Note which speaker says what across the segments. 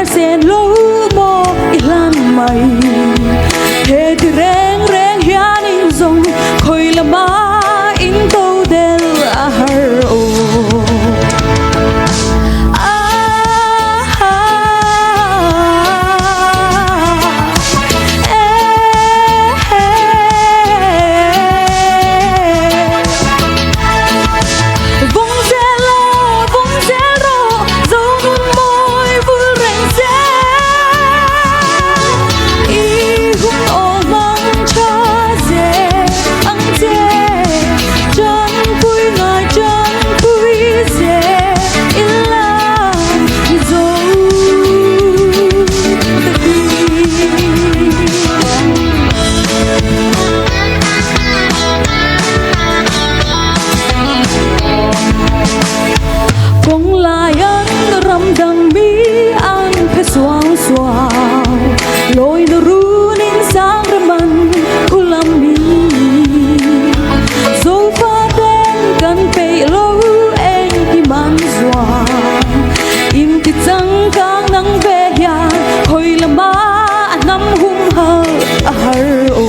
Speaker 1: sen lo mo ilan mai he ti reng hian in zong khoi lama in to del a har o lối nó ru nên sáng ra mặn cô làm mi dấu pha đen gần bể lâu em đi man doa im thì chẳng càng nắng về nhà hồi là má năm hung hờ har ô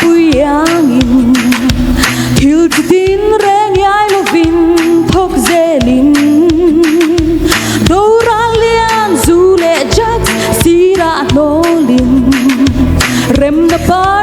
Speaker 1: bụi angin thiếu chỉ tin reng ai lo vin thok zelin đâu ra lian du le jack sira nolin rem na par